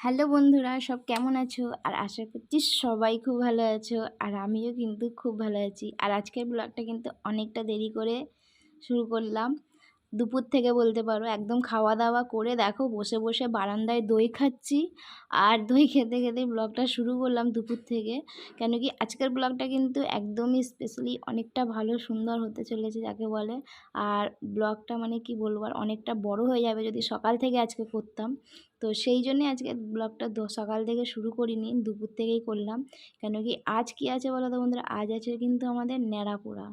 Hello বন্ধুরা, সব কেমন আছো? আর আশা করছি সবাই খুব ভালো আছো। আর আমিও কিন্তু খুব ভালো আছি। আর আজকের ব্লগটা কিন্তু অনেকটা দেরি করে শুরু করলাম, দুপুর থেকে বলতে পারো। একদম খাওয়া দাওয়া করে দেখো বসে বসে বারান্দায় দই খাচ্ছি। আর দই খেতে খেতে ব্লগটা শুরু করলাম দুপুর থেকে। কেন কি আজকের ব্লগটা কিন্তু একদমই স্পেশালি অনেকটা ভালো সুন্দর হতে চলেছে যাকে বলে। আর ব্লগটা মানে কি বলবো, আর অনেকটা বড় হয়ে যাবে যদি সকাল থেকে আজকে করতাম। তো সেই জন্যে আজকে ব্লগটা সকাল থেকে শুরু করিনি, দুপুর থেকেই করলাম। কেন কি আজ কি আছে বলো তো বন্ধুরা, আজ আছে কিন্তু আমাদের ন্যাড়াপোড়া,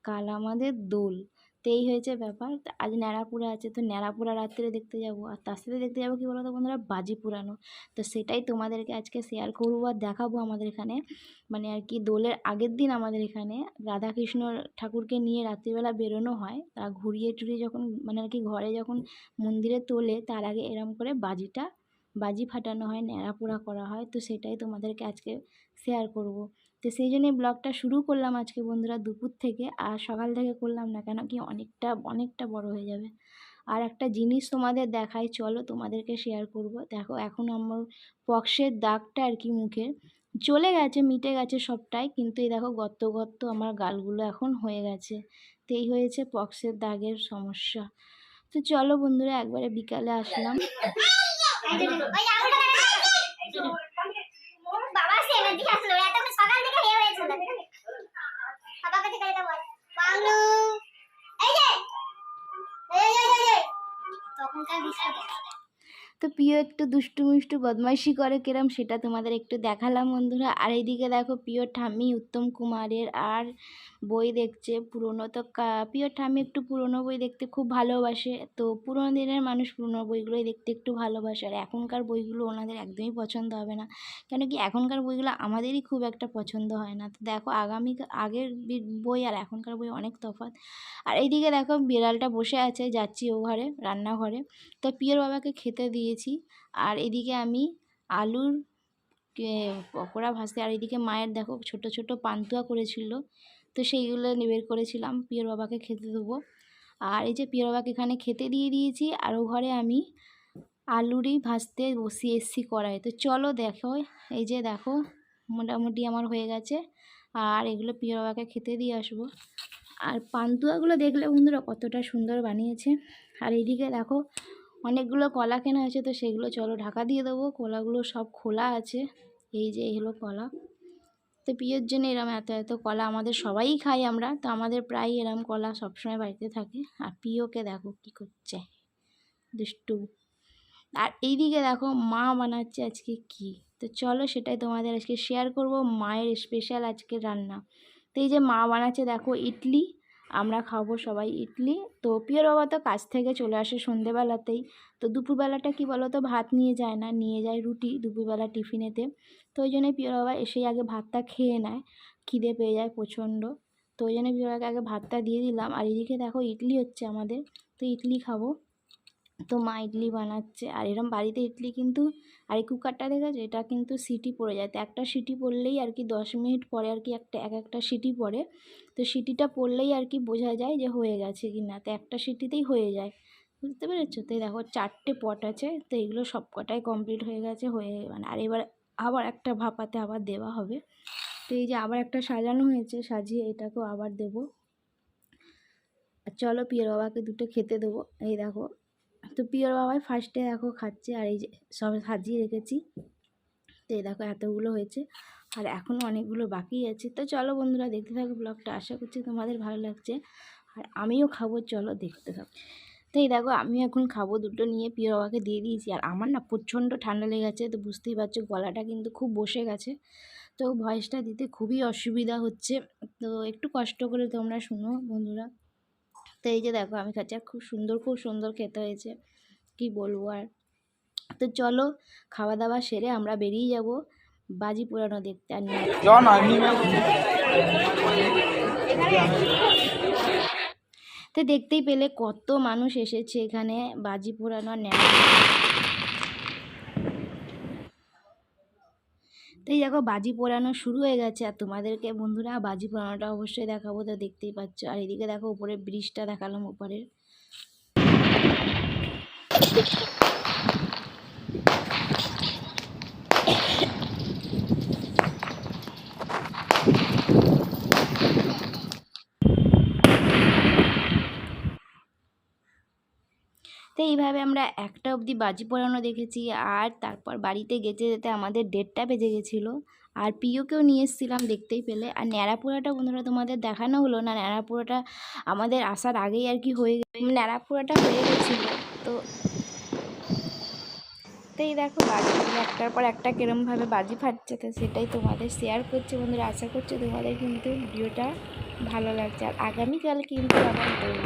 কাল আমাদের দোল। তো এই হয়েছে ব্যাপার। তো আজ ন্যাড়াপোড়া আছে, তো ন্যাড়াপোড়া রাত্রে দেখতে যাবো। আর তার সাথে দেখতে যাবো কি বলো তো বন্ধুরা, বাজি পুরানো। তো সেটাই তোমাদেরকে আজকে শেয়ার করবো আর দেখাবো। আমাদের এখানে মানে আর কি দোলের আগের দিন আমাদের এখানে রাধাকৃষ্ণ ঠাকুরকে নিয়ে রাত্রিবেলা বেরোনো হয়। তা ঘুরিয়ে টুরিয়ে যখন মানে আর কি ঘরে যখন মন্দিরে তোলে, তার আগে এরম করে বাজি ফাটানো হয়, ন্যাড়াপোড়া করা হয়। তো সেটাই তোমাদেরকে আজকে শেয়ার করব। তো সেই জন্যই ব্লগটা শুরু করলাম আজকে বন্ধুরা দুপুর থেকে, আর সকাল থেকে করলাম না, কেন কি অনেকটা বড় হয়ে যাবে। আর একটা জিনিস তোমাদের দেখাই, চলো তোমাদেরকে শেয়ার করব। দেখো এখন আমার পক্সের দাগটা আর কি মুখে চলে গেছে, মিটে গেছে সবটাই, কিন্তু এই দেখো গর্ত গর্ত আমার গালগুলো এখন হয়ে গেছে। তো এই হয়েছে পক্সের দাগের সমস্যা। তো চলো বন্ধুরা, একবারে বিকালে আসলাম। তো প্রিয় একটু দুষ্টু মিষ্টু বদমাইশি করে কিরম সেটা তোমাদের একটু দেখালাম বন্ধুরা। আর এইদিকে দেখো প্রিয় ঠাম্মি উত্তম কুমারের আর বই দেখছে পুরনো। তো প্রিয় ঠাম্মি একটু পুরনো বই দেখতে খুব ভালোবাসে। তো পুরোনো দিনের মানুষ পুরনো বইগুলোই দেখতে একটু ভালোবাসে। আর এখনকার বইগুলো ওনাদের একদমই পছন্দ হবে না, কেন কি এখনকার বইগুলো আমাদেরই খুব একটা পছন্দ হয় না। তো দেখো আগের বই আর এখনকার বই অনেক তফাৎ। আর এইদিকে দেখো বিড়ালটা বসে আছে, যাচ্ছি ও ঘরে, রান্নাঘরে। তো পিওর বাবাকে খেতে দিয়েছি। আর এদিকে আমি আলুর পকোড়া ভাজতে, আর এদিকে মায়ের দেখো ছোট ছোট পান্তুয়া করেছিল, তো সেইগুলো বের করেছিলাম পিওর বাবাকে খেতে দেবো। আর এই যে পিওর বাবাকে এখানে খেতে দিয়ে দিয়েছি, আর ও ঘরে আমি আলুরই ভাজতে বসিয়ে এসেছি কড়াই। তো চলো দেখো, এই যে দেখো মোটামুটি আমার হয়ে গেছে। আর এগুলো পিওর বাবাকে খেতে দিয়ে আসবো। আর পান্তুয়াগুলো দেখলে বন্ধুরা কতটা সুন্দর বানিয়েছে। আর এইদিকে দেখো অনেকগুলো কলা কেনা হয়েছে, তো সেগুলো চলো ঢাকা দিয়ে দেবো। কলাগুলো সব খোলা আছে, এই যে এই হলো কলা। তো প্রিয়র জন্য এরম এত কলা আমাদের সবাই খাই আমরা, তো আমাদের প্রায় এরম কলা সবসময় বাড়িতে থাকে। আর প্রিয়কে দেখো কি করছে, দুষ্টু। আর এইদিকে দেখো মা বানাচ্ছে আজকে কি, তো চলো সেটাই তোমাদের আজকে শেয়ার করব, মায়ের স্পেশাল আজকে রান্না। তো এই যে মা বানাচ্ছে দেখো ইডলি, আমরা খাবো সবাই ইডলি। তো পিওর বাবা তো কাজ থেকে চলে আসে সন্ধেবেলাতেই। তো দুপুরবেলাটা কি বলো তো ভাত নিয়ে যায় না, নিয়ে যায় রুটি দুপুরবেলা টিফিনেতে। তো ওই জন্যই পিওর বাবা এসেই আগে ভাতটা খেয়ে নেয়, খিদে পেয়ে যায় প্রচণ্ড। তো ওই জন্য পিওর বাবাকে আগে ভাতটা দিয়ে দিলাম। আর এদিকে দেখো ইডলি হচ্ছে আমাদের, তো ইডলি খাবো। তো মা ইডলি বানাচ্ছে। আর এরম বাড়িতে ইডলি কিন্তু, আর এই কুকারটা দেখেছো, এটা কিন্তু সিটি পড়ে যায়। তো একটা সিটি পড়লেই আর কি 10 মিনিট পরে আর কি একটা সিটি পড়ে। তো সিটিটা পড়লেই আর কি বোঝা যায় যে হয়ে গেছে কি না। তো একটা সিটিতেই হয়ে যায়, বুঝতে পেরেছো। তো দেখো 4টে পট আছে, তো এগুলো সব কটাই কমপ্লিট হয়ে গেছে, মানে আর এবার আবার একটা ভাপাতে আবার দেওয়া হবে। তো এই যে আবার একটা সাজানো হয়েছে, সাজিয়ে এটাকেও আবার দেবো। আর চলো পিওর বাবাকে দুটো খেতে দেবো। এই দেখো, তো পিওর বাবাই ফার্স্টে দেখো খাচ্ছে। আর এই যে সব সাজিয়ে রেখেছি, তো এই দেখো এতগুলো হয়েছে, আর এখনও অনেকগুলো বাকি আছে। তো চলো বন্ধুরা দেখতে থাকো ব্লগটা, আশা করছি তোমাদের ভালো লাগছে। আর আমিও খাবো, চলো দেখতে থাকো। তো এই দেখো আমি এখন খাবো, দুটো নিয়ে পিওর বাবাকে দিয়ে দিয়েছি। আর আমার না প্রচণ্ড ঠান্ডা লেগেছে, তো বুঝতেই পারছো গলাটা কিন্তু খুব বসে গেছে, তো ভয়েসটা দিতে খুবই অসুবিধা হচ্ছে। তো একটু কষ্ট করে তোমরা শুনো বন্ধুরা। তো এই যে দেখো আমি খাচ্ছি, আর খুব সুন্দর খেতে হয়েছে, কি বলবো আর। তো চলো খাওয়া দাওয়া সেরে আমরা বেরিয়ে যাব বাজি পোড়ানো দেখতে। আর তো দেখতেই পেলে কত মানুষ এসেছে এখানে বাজি পোড়ানো নেয়। তো এই দেখো বাজি পোড়ানো শুরু হয়ে গেছে, আর তোমাদেরকে বন্ধুরা বাজি পোড়ানোটা অবশ্যই দেখাবো, তো দেখতেই পাচ্ছ। আর এদিকে দেখো উপরে ব্রিজটা দেখালাম উপরের। এইভাবে আমরা 1টা অবধি বাজি পোড়ানো দেখেছি। আর তারপর বাড়িতে যেতে যেতে আমাদের 1:30টা বেজে গেছিলো। আর প্রিয়কেও নিয়ে এসেছিলাম, দেখতেই পেলে। আর ন্যাড়া পোড়াটা বন্ধুরা তোমাদের দেখানো হলো না। ন্যাড়া পোড়াটা আমাদের আসার আগেই আর কি ন্যাড়া পোড়াটা হয়ে গেছিলো। তো এই দেখো বাজিগুলো একটার পর একটা কিরমভাবে বাজি ফাটছে, তো সেটাই তোমাদের শেয়ার করছি বন্ধুরা। আশা করছি তোমাদের কিন্তু ভিডিওটা ভালো লাগছে। আর আগামীকাল কিন্তু আবার দোল।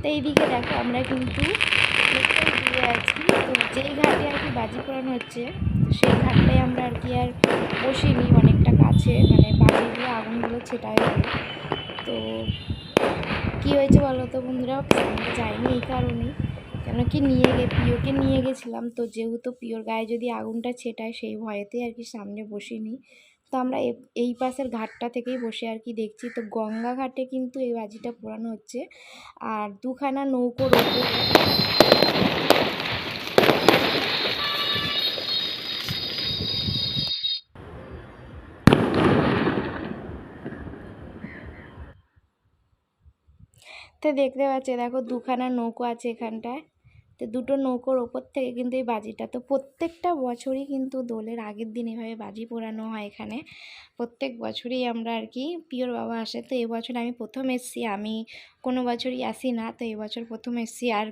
তো এইদিকে দেখো আমরা কিন্তু অনেকটাই দূরে আছি। তো যেই ঘাটে আর কি বাজি পোড়ানো হচ্ছে, তো সেই ঘাটটায় আমরা আর কি আর বসিনি, অনেকটা কাছে, মানে বাজিগুলো আগুনগুলো ছেটাই হলো। তো কী হয়েছে বলো তো বন্ধুরা, সামনে যাইনি এই কারণেই, কেন কি প্রিয়কে নিয়ে গেছিলাম। তো যেহেতু প্রিয়র গায়ে যদি আগুনটা ছেটায় সেই ভয়েতেই আর কি সামনে বসিনি। তো আমরা এই পাশের ঘাটটা থেকেই বসে আর কি দেখছি। তো গঙ্গা ঘাটে কিন্তু এই বাজিটা পোড়ানো হচ্ছে। আর 2খানা নৌকোর ওপর তো দেখতে পাচ্ছি দেখো 2খানা নৌকো আছে এখানটায়। তো দুটো নৌকোর ওপর থেকে কিন্তু এই বাজিটা, তো প্রত্যেকটা বছরই কিন্তু দোলের আগের দিন এভাবে বাজি পোড়ানো হয় এখানে। প্রত্যেক বছরই আমরা আর কি প্রিয়র বাবা আসে। তো এবছর আমি প্রথম এসেছি, আমি কোনো বছরই আসি না, তো এবছর প্রথম এসেছি। আর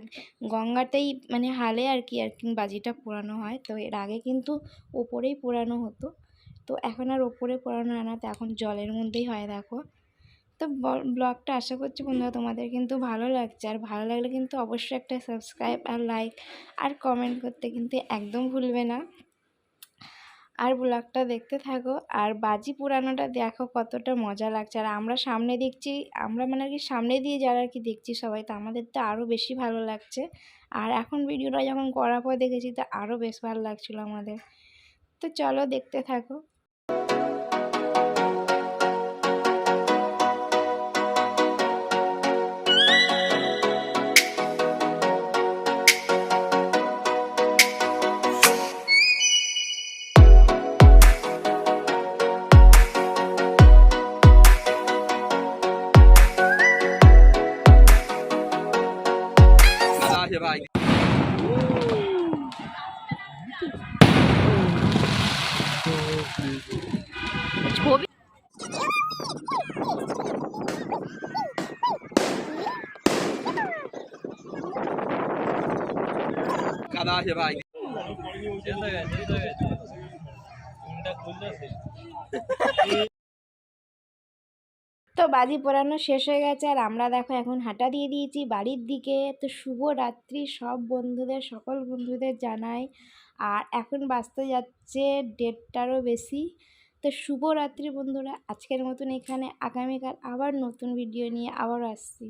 গঙ্গাতেই মানে হালে আর কি বাজিটা পোড়ানো হয়। তো এর আগে কিন্তু ওপরেই পোড়ানো হতো, তো এখন আর ওপরে পোড়ানো হয় না, তো এখন জলের মধ্যেই হয় দেখো। তো ব্লগটা আশা করছি বন্ধুরা তোমাদের কিন্তু ভালো লাগছে। আর ভালো লাগলে কিন্তু অবশ্যই একটা সাবস্ক্রাইব আর লাইক আর কমেন্ট করতে কিন্তু একদম ভুলবে না। আর ব্লগটা দেখতে থাকো। আর বাজি পোড়ানোটা দেখো কতটা মজা লাগছে। আর আমরা সামনে দেখছি, আমরা মানে আর কি সামনে দিয়ে যারা আর কি দেখছি সবাই, তো আমাদের তো আরও বেশি ভালো লাগছে। আর এখন ভিডিওটা যখন করার পর দেখেছি তো আরও বেশ ভালো লাগছিলো আমাদের। তো চলো দেখতে থাকো। ভাই ছবি কাদা আছে ভাই। তো বাজি পোড়ানো শেষ হয়ে গেছে। আর আমরা দেখো এখন হাঁটা দিয়ে দিয়েছি বাড়ির দিকে। তো শুভ রাত্রি সব বন্ধুদের, সকল বন্ধুদের জানাই। আর এখন বাজতে যাচ্ছে 1:30টারও বেশি। তো শুভ রাত্রি বন্ধুরা, আজকের মতন এখানে, আগামীকাল আবার নতুন ভিডিও নিয়ে আবার আসছি।